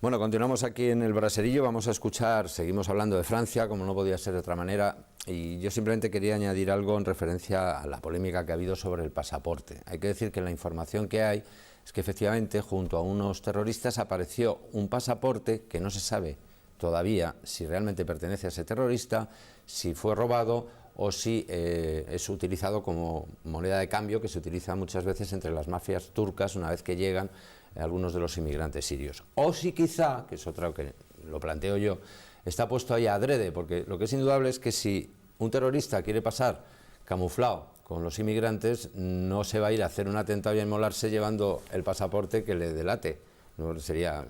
Bueno, continuamos aquí en el Braserillo, vamos a escuchar, seguimos hablando de Francia, como no podía ser de otra manera, y yo simplemente quería añadir algo en referencia a la polémica que ha habido sobre el pasaporte. Hay que decir que la información que hay es que efectivamente junto a unos terroristas apareció un pasaporte que no se sabe todavía si realmente pertenece a ese terrorista, si fue robado o si es utilizado como moneda de cambio que se utiliza muchas veces entre las mafias turcas una vez que llegan algunos de los inmigrantes sirios. O si quizá, que es otra que lo planteo yo, está puesto ahí adrede, porque lo que es indudable es que si un terrorista quiere pasar camuflado con los inmigrantes, no se va a ir a hacer un atentado y a inmolarse llevando el pasaporte que le delate. No, sería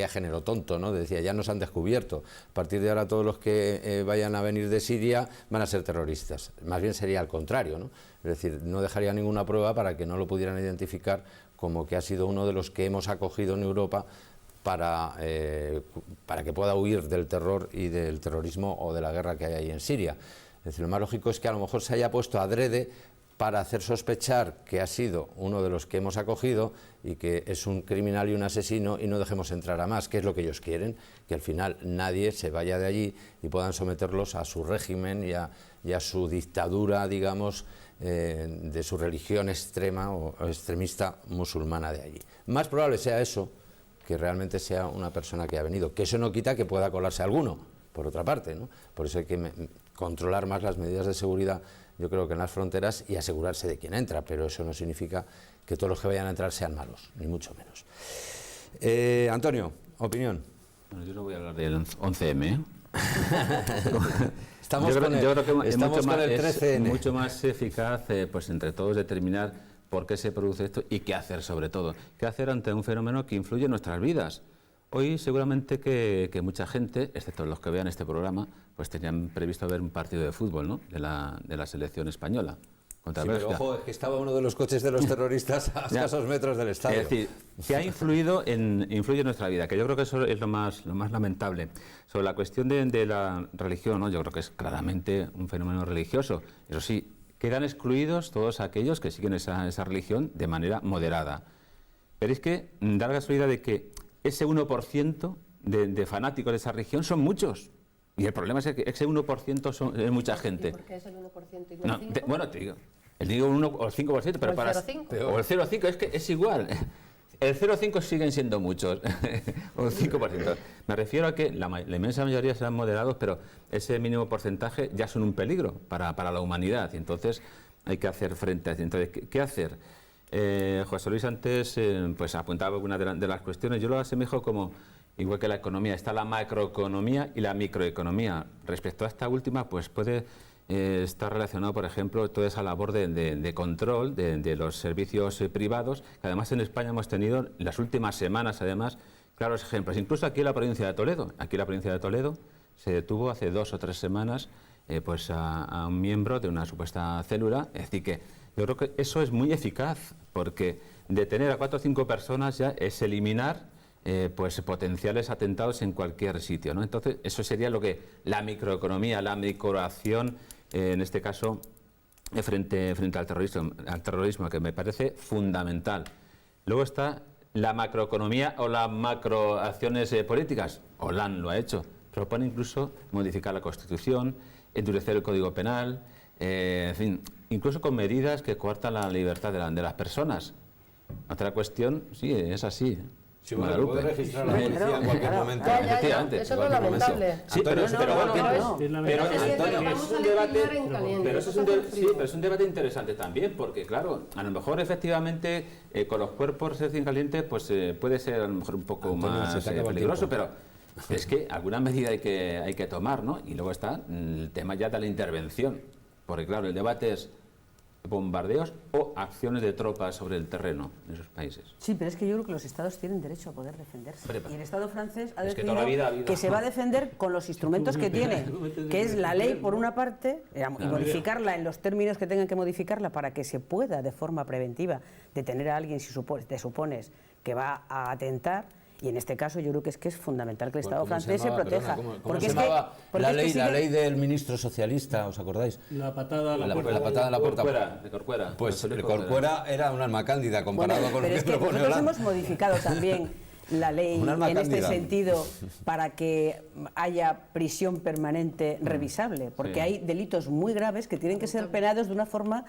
género tonto, ¿no? Decía, ya nos han descubierto, a partir de ahora todos los que vayan a venir de Siria van a ser terroristas. Más bien sería al contrario, ¿no? Es decir, no dejaría ninguna prueba para que no lo pudieran identificar como que ha sido uno de los que hemos acogido en Europa para que pueda huir del terror y del terrorismo o de la guerra que hay ahí en Siria. Es decir, lo más lógico es que a lo mejor se haya puesto adrede para hacer sospechar que ha sido uno de los que hemos acogido y que es un criminal y un asesino y no dejemos entrar a más, que es lo que ellos quieren, que al final nadie se vaya de allí y puedan someterlos a su régimen y a su dictadura, digamos, de su religión extrema o extremista musulmana de allí. Más probable sea eso que realmente sea una persona que ha venido, que eso no quita que pueda colarse alguno, por otra parte, ¿no? Por eso hay que controlar más las medidas de seguridad, yo creo que en las fronteras, y asegurarse de quién entra, pero eso no significa que todos los que vayan a entrar sean malos, ni mucho menos. Antonio, opinión. Bueno, yo no voy a hablar del 11M, ¿eh? Estamos con el 13N. Es mucho más eficaz, pues entre todos determinar por qué se produce esto y qué hacer sobre todo. Qué hacer ante un fenómeno que influye en nuestras vidas. Hoy seguramente que mucha gente, excepto los que vean este programa, pues tenían previsto ver un partido de fútbol, ¿no? de la selección española contra Bélgica. Pero ojo, es que estaba uno de los coches de los terroristas a escasos metros del estadio. Es decir, que ha influye en nuestra vida, que yo creo que eso es lo más lamentable. Sobre la cuestión de la religión, ¿no? Yo creo que es claramente un fenómeno religioso. Eso sí, quedan excluidos todos aquellos que siguen esa religión de manera moderada. Pero es que da la casualidad de que ese 1% de fanáticos de esa religión son muchos. Y el problema es que ese 1% es mucha gente. ¿Y por qué es el 1% y no el 5%? Bueno, te digo, el 1 o el 5%, pero o el 0,5%. O el 0,5%, es que es igual. El 0,5% siguen siendo muchos, o el 5%. Me refiero a que la inmensa mayoría serán moderados, pero ese mínimo porcentaje ya son un peligro para la humanidad. Y entonces hay que hacer frente a eso. Entonces, ¿qué hacer? José Luis antes pues apuntaba algunas de las cuestiones. Yo lo asemejo como, igual que la economía, está la macroeconomía y la microeconomía. Respecto a esta última, pues puede estar relacionado, por ejemplo, toda esa labor de control de los servicios privados, que además en España hemos tenido en las últimas semanas, además, claros ejemplos. Incluso aquí en la provincia de Toledo. Aquí en la provincia de Toledo se detuvo hace 2 o 3 semanas pues a un miembro de una supuesta célula. Es decir, que yo creo que eso es muy eficaz, porque detener a 4 o 5 personas ya es eliminar pues potenciales atentados en cualquier sitio, ¿no? Entonces, eso sería lo que la microeconomía, la microacción, en este caso, frente al terrorismo, que me parece fundamental. Luego está la macroeconomía o las macroacciones políticas. Hollande lo ha hecho. Propone incluso modificar la Constitución, endurecer el Código Penal, en fin, incluso con medidas que coartan la libertad de las personas. Otra cuestión, sí, es así. Sí, bueno, puede registrar la policía en cualquier momento. Efectivamente, eso es lo lamentable. Sí, pero eso es un debate interesante también, porque claro, a lo mejor efectivamente con los cuerpos recién calientes pues puede ser a lo mejor un poco más peligroso, pero es que alguna medida hay que tomar, ¿no? Y luego está el tema ya de la intervención, porque claro, el debate es bombardeos o acciones de tropas sobre el terreno en esos países. Sí, pero es que yo creo que los estados tienen derecho a poder defenderse. Y el Estado francés ha decidido que se va a defender con los instrumentos que tiene, que es la ley por una parte, y modificarla en los términos que tengan que modificarla para que se pueda de forma preventiva detener a alguien si te supones que va a atentar. Y en este caso yo creo que es fundamental que el Estado francés se proteja. ¿Cómo se llamaba la ley del ministro socialista, os acordáis? La patada a la puerta. La patada a la puerta. De Corcuera. Pues Corcuera era un alma cándida comparado con lo que propone nosotros Hollande. hemos modificado también la ley Un alma en este cándida. sentido para que haya prisión permanente revisable, porque Sí. hay delitos muy graves que tienen que ser penados de una forma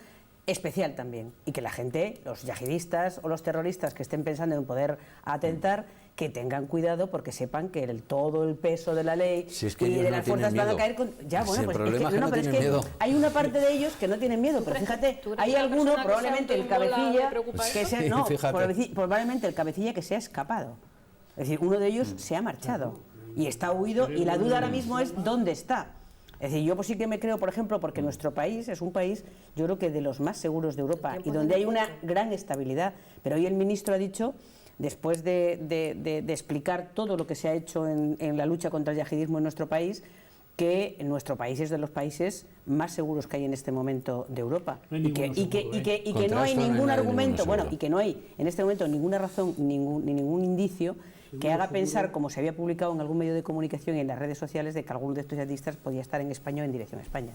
especial también, y que la gente, los yihadistas o los terroristas que estén pensando en poder atentar, que tengan cuidado porque sepan que todo el peso de la ley Si es que y ellos de no las fuerzas tienen van a miedo. caer con... Ya, Si bueno, el pues problema es que no pero tienen miedo. hay una parte de ellos que no tienen miedo, pero fíjate, tú eres hay una alguno, persona que probablemente se el autoinmola, cabecilla, ¿le preocupa que eso? sea, Sí, no, fíjate. probablemente el cabecilla que se ha escapado. Es decir, uno de ellos se ha marchado y está huido, y la duda ahora mismo es dónde está. Es decir, yo pues sí que me creo, por ejemplo, porque nuestro país es un país, yo creo que de los más seguros de Europa y donde hay una gran estabilidad. Pero hoy el ministro ha dicho, después de explicar todo lo que se ha hecho en la lucha contra el yihadismo en nuestro país, que nuestro país es de los países más seguros que hay en este momento de Europa. No hay Y que ninguno no hay Contra esto no hay ningún nadie, argumento, ninguno bueno, seguro. y que no hay en este momento ninguna razón ni ningún indicio que haga pensar, como se había publicado en algún medio de comunicación y en las redes sociales, de que alguno de estos yihadistas podía estar en España o en dirección a España.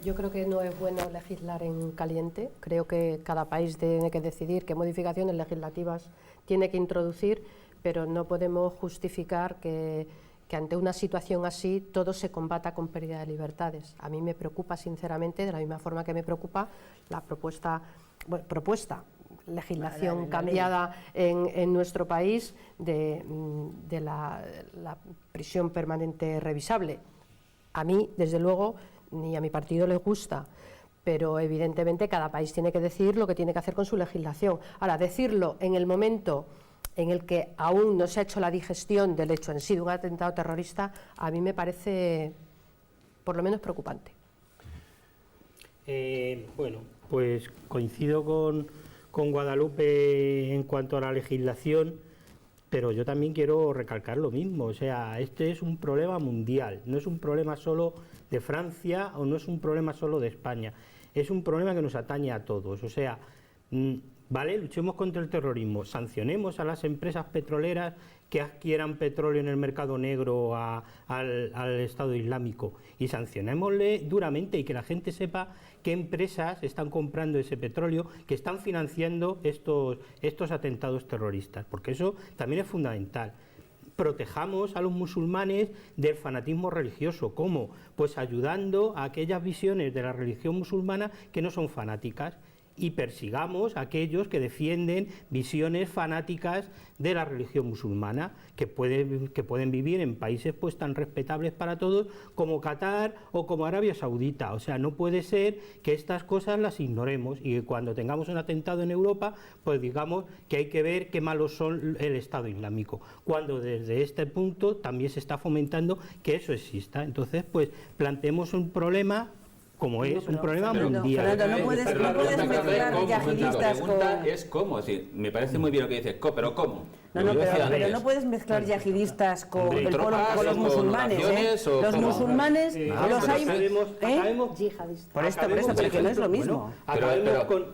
Yo creo que no es bueno legislar en caliente. Creo que cada país tiene que decidir qué modificaciones legislativas tiene que introducir, pero no podemos justificar que ante una situación así todo se combata con pérdida de libertades. A mí me preocupa, sinceramente, de la misma forma que me preocupa la propuesta legislación cambiada en nuestro país de la prisión permanente revisable. A mí, desde luego, ni a mi partido les gusta, pero evidentemente cada país tiene que decidir lo que tiene que hacer con su legislación. Ahora, decirlo en el momento en el que aún no se ha hecho la digestión del hecho en sí de un atentado terrorista, a mí me parece, por lo menos, preocupante. Bueno, pues coincido con Guadalupe en cuanto a la legislación, pero yo también quiero recalcar lo mismo. O sea, este es un problema mundial, no es un problema solo de Francia o no es un problema solo de España, es un problema que nos atañe a todos. O sea, vale, luchemos contra el terrorismo, sancionemos a las empresas petroleras que adquieran petróleo en el mercado negro al Estado Islámico, y sancionémosle duramente, y que la gente sepa qué empresas están comprando ese petróleo, que están financiando estos atentados terroristas, porque eso también es fundamental. Protejamos a los musulmanes del fanatismo religioso. ¿Cómo? Pues ayudando a aquellas visiones de la religión musulmana que no son fanáticas, y persigamos a aquellos que defienden visiones fanáticas de la religión musulmana, que pueden vivir en países pues tan respetables para todos como Qatar o como Arabia Saudita. O sea, no puede ser que estas cosas las ignoremos y que cuando tengamos un atentado en Europa, pues digamos que hay que ver qué malos son el Estado Islámico, cuando desde este punto también se está fomentando que eso exista. Entonces, pues planteemos un problema como es un problema mundial. Fernando, no puedes mezclar yihadistas con... La pregunta es cómo. Es decir, me parece muy bien lo que dices, pero ¿cómo? Pero no puedes mezclar yihadistas con los musulmanes, ¿eh? Los musulmanes los hay... Acabemos Yihadistas. Por esto, porque no es lo mismo.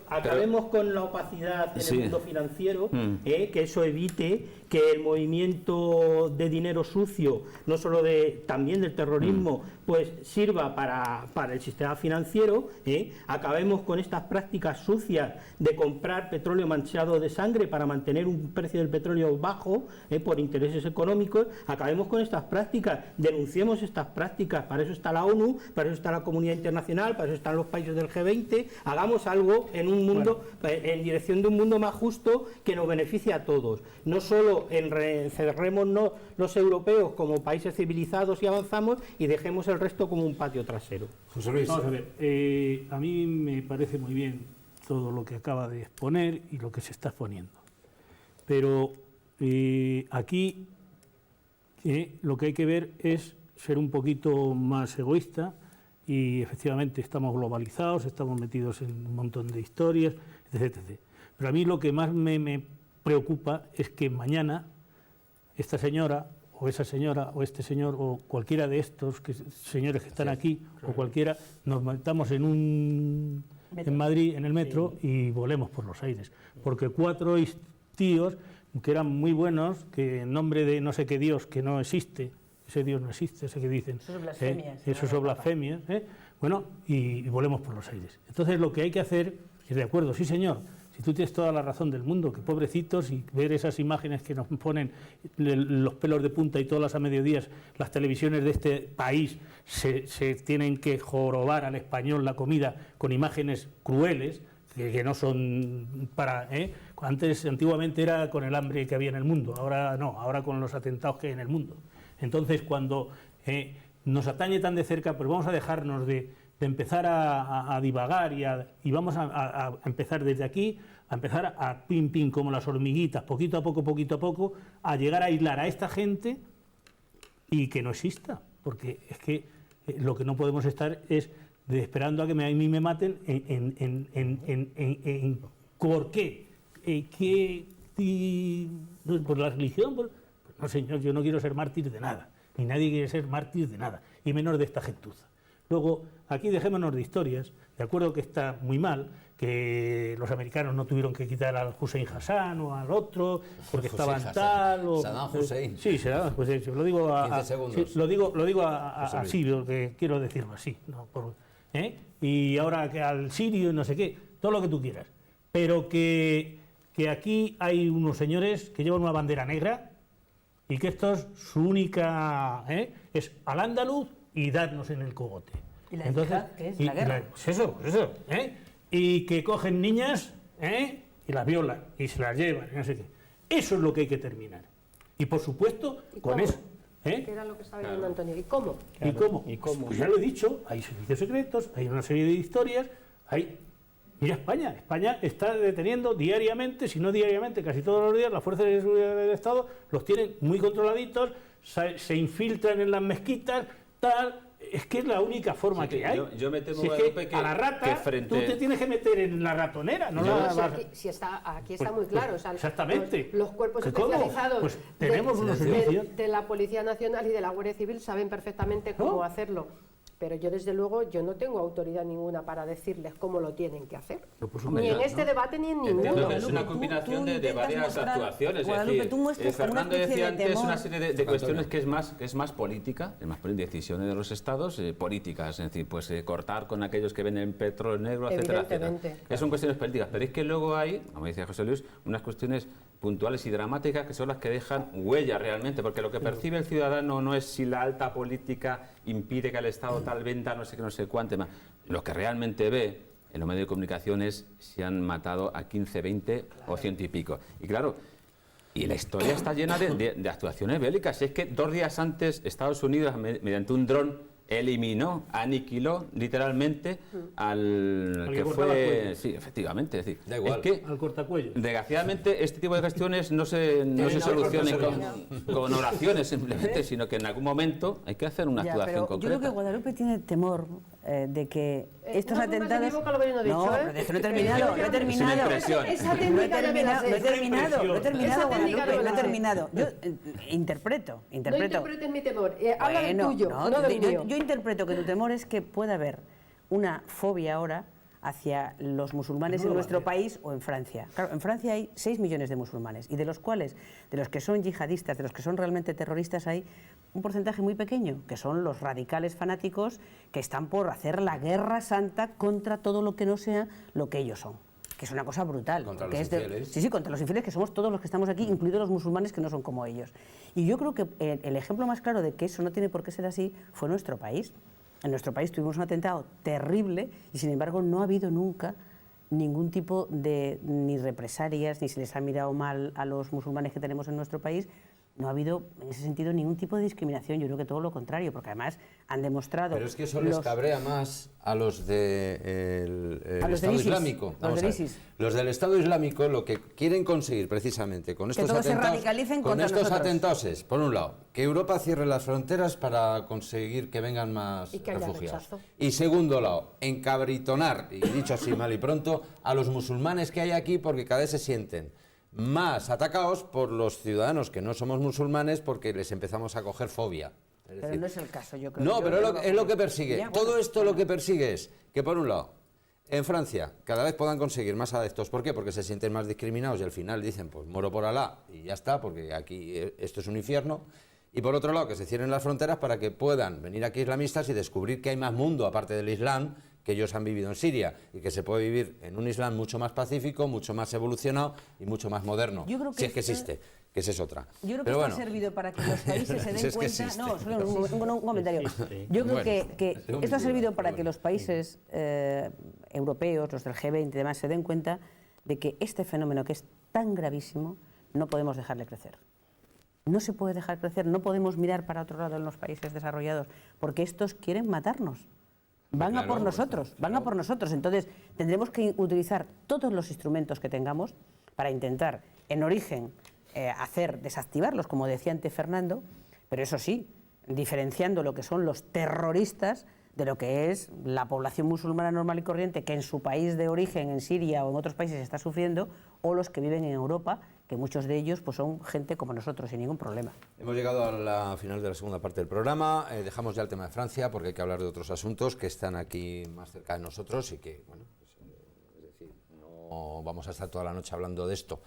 Acabemos con la opacidad en el mundo financiero, que eso evite que el movimiento de dinero sucio, no solo también del terrorismo, pues sirva para el sistema financiero. Acabemos con estas prácticas sucias de comprar petróleo manchado de sangre para mantener un precio del petróleo bajo por intereses económicos. Acabemos con estas prácticas, denunciemos estas prácticas. Para eso está la ONU, para eso está la comunidad internacional, para eso están los países del G20. Hagamos algo en un mundo, en dirección de un mundo más justo que nos beneficie a todos. No solo cerrémonos los europeos como países civilizados y avanzamos, y dejemos el resto como un patio trasero. José Luis. Vamos a ver, a mí me parece muy bien todo lo que acaba de exponer y lo que se está exponiendo. Pero aquí lo que hay que ver es ser un poquito más egoísta, y efectivamente estamos globalizados, estamos metidos en un montón de historias, etc. Pero a mí lo que más me preocupa es que mañana esta señora o esa señora o este señor o cualquiera de estos señores que están aquí o cualquiera nos metamos en Madrid, en el metro, y volemos por los aires. Porque 4 tíos que eran muy buenos, que en nombre de no sé qué Dios que no existe, ese Dios no existe, ese que dicen, Eso es blasfemia. eso son blasfemias, bueno, y volemos por los aires. Entonces lo que hay que hacer es, de acuerdo, sí señor, Si tú tienes toda la razón del mundo, que pobrecitos, y ver esas imágenes que nos ponen los pelos de punta y todas las a mediodías, las televisiones de este país se tienen que jorobar al español la comida con imágenes crueles, que no son para... Antiguamente era con el hambre que había en el mundo, ahora no, ahora con los atentados que hay en el mundo. Entonces, cuando nos atañe tan de cerca, pues vamos a dejarnos de empezar a divagar y vamos a empezar desde aquí, a empezar a pim, como las hormiguitas, poquito a poco, a llegar a aislar a esta gente y que no exista, porque es que lo que no podemos estar es esperando a que a mí me maten ¿por qué? ¿Por la religión? No, señor, yo no quiero ser mártir de nada, ni nadie quiere ser mártir de nada, y menos de esta gentuza. Luego, aquí dejémonos de historias, de acuerdo que está muy mal, que los americanos no tuvieron que quitar al Hussein Hassan o al otro, porque estaban tal... o Saddam Hussein. Sí, Saddam Hussein, lo digo 15 segundos. sí, lo digo así, porque quiero decirlo así, ¿no? Y ahora que al sirio, no sé qué, todo lo que tú quieras. Pero que aquí hay unos señores que llevan una bandera negra y que estos, su única... es al andaluz y darnos en el cogote. ¿Y la yihad, qué es? ¿La guerra? Pues eso. Y que cogen niñas y las violan y se las llevan, no sé qué. Eso es lo que hay que terminar. Y por supuesto, con eso... Que era lo que estaba diciendo Antonio. ¿Y cómo? Claro. ¿Y cómo? Pues ya lo he dicho, hay servicios secretos, hay una serie de historias, Mira España está deteniendo diariamente, si no diariamente, casi todos los días, las fuerzas de seguridad del Estado los tienen muy controladitos, se infiltran en las mezquitas, tal... Es que es la única forma que hay. Yo me temo, si es Guadalupe, que a la rata tú te tienes que meter en la ratonera, no la vas... Aquí está muy claro. O sea, exactamente. Los cuerpos ¿Cómo? especializados Pues tenemos unos servicios. de la Policía Nacional y de la Guardia Civil saben perfectamente cómo hacerlo. Pero yo, desde luego, yo no tengo autoridad ninguna para decirles cómo lo tienen que hacer. Ni en este debate ni en ninguno. Entiendo que es una combinación de varias actuaciones. Guadalupe, tú muestras Fernando una especie decía de antes temor. una serie de cuestiones que es más política, decisiones de los estados políticas, es decir, pues cortar con aquellos que venden petróleo negro, etcétera, etcétera. Que son cuestiones políticas, pero es que luego hay, como decía José Luis, unas cuestiones puntuales y dramáticas que son las que dejan huella realmente, porque lo que percibe el ciudadano no es si la alta política impide que el Estado tal venda no sé qué, no sé cuánto más. Lo que realmente ve en los medios de comunicación es si han matado a 15, 20 o 100 y pico. Y claro, y la historia está llena de actuaciones bélicas. Y es que 2 días antes Estados Unidos, mediante un dron, eliminó, aniquiló literalmente al que fue... Sí, efectivamente. Es decir, da igual. Es que, al cortacuello. desgraciadamente, este tipo de cuestiones no se solucionan con oraciones simplemente, sino que en algún momento hay que hacer una actuación pero concreta. yo creo que Guadalupe tiene temor de que estos no atentados... pongas en mi boca lo que yo no he dicho, pero es que no he terminado, no he terminado. Es una impresión. Esa técnica ya me la sé. No he terminado, Esa técnica Guadalupe, no no he la sé. terminado. Yo interpreto. No interpretes mi temor. Habla del Bueno, tuyo, no del mío. yo interpreto que tu temor es que pueda haber una fobia ahora hacia los musulmanes en nuestro país o en Francia. Claro, en Francia hay 6 millones de musulmanes y de los cuales, de los que son yihadistas, de los que son realmente terroristas, hay un porcentaje muy pequeño, que son los radicales fanáticos que están por hacer la guerra santa contra todo lo que no sea lo que ellos son. Que es una cosa brutal. Contra que los infieles. Sí, contra los infieles, que somos todos los que estamos aquí, incluidos los musulmanes que no son como ellos. Y yo creo que el ejemplo más claro de que eso no tiene por qué ser así fue nuestro país. En nuestro país tuvimos un atentado terrible y, sin embargo, no ha habido nunca ningún tipo de ni represalias, ni se les ha mirado mal a los musulmanes que tenemos en nuestro país. No ha habido, en ese sentido, ningún tipo de discriminación. Yo creo que todo lo contrario, porque además han demostrado... Pero es que eso les cabrea más a los del Estado ISIS, Islámico. los del ISIS. Los del Estado Islámico lo que quieren conseguir precisamente con estos todos se atentados, radicalicen con contra estos nosotros. atentados es, por un lado, que Europa cierre las fronteras para conseguir que vengan más Y que haya refugiados. rechazo. Y segundo lado, encabritonar, y dicho así mal y pronto, a los musulmanes que hay aquí porque cada vez se sienten más atacados por los ciudadanos que no somos musulmanes porque les empezamos a coger fobia. Es Pero decir, no es el caso, yo creo. no, Yo pero creo es lo que persigue. Ya, Todo bueno, esto lo que persigue es que, por un lado, en Francia cada vez puedan conseguir más adeptos. ¿Por qué? Porque se sienten más discriminados y al final dicen, pues muero por Alá y ya está, porque aquí esto es un infierno. Y por otro lado, que se cierren las fronteras para que puedan venir aquí islamistas y descubrir que hay más mundo aparte del Islam, que ellos han vivido en Siria y que se puede vivir en un Islam mucho más pacífico, mucho más evolucionado y mucho más moderno, Yo creo que si es que existe, que esa es otra. Yo creo que Pero esto bueno, ha servido para que los países se Si den es que cuenta. existe. No, solo un comentario. Existe. Yo creo Bueno, que tengo esto ha mis servido dudas, para pero que bueno. los países europeos, los del G20 y demás, se den cuenta de que este fenómeno, que es tan gravísimo, no podemos dejarle crecer. No se puede dejar crecer, no podemos mirar para otro lado en los países desarrollados, porque estos quieren matarnos. Van a Claro, por nosotros, van a por nosotros. Entonces, tendremos que utilizar todos los instrumentos que tengamos para intentar, en origen, desactivarlos, como decía antes Fernando, pero eso sí, diferenciando lo que son los terroristas de lo que es la población musulmana normal y corriente que en su país de origen, en Siria o en otros países, está sufriendo, o los que viven en Europa, que muchos de ellos pues, son gente como nosotros, sin ningún problema. Hemos llegado a la final de la segunda parte del programa. Dejamos ya el tema de Francia porque hay que hablar de otros asuntos que están aquí más cerca de nosotros y que, bueno, pues, es decir, no vamos a estar toda la noche hablando de esto.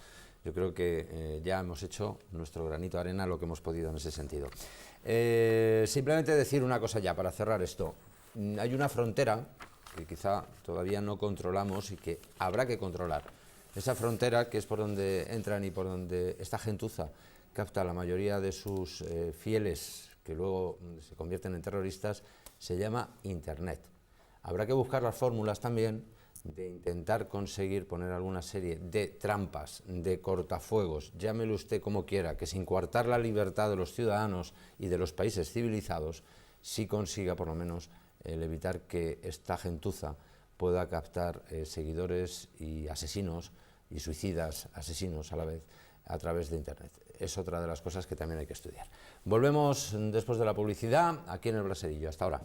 Yo creo que ya hemos hecho nuestro granito de arena, lo que hemos podido en ese sentido. Simplemente decir una cosa ya para cerrar esto. Hay una frontera que quizá todavía no controlamos y que habrá que controlar. Esa frontera, que es por donde entran y por donde esta gentuza capta a la mayoría de sus fieles, que luego se convierten en terroristas, se llama Internet. Habrá que buscar las fórmulas también de intentar conseguir poner alguna serie de trampas, de cortafuegos, llámelo usted como quiera, que sin coartar la libertad de los ciudadanos y de los países civilizados, sí consiga por lo menos el evitar que esta gentuza pueda captar seguidores y asesinos y suicidas, asesinos a la vez, a través de Internet. Es otra de las cosas que también hay que estudiar. Volvemos después de la publicidad aquí en el Braserillo. Hasta ahora.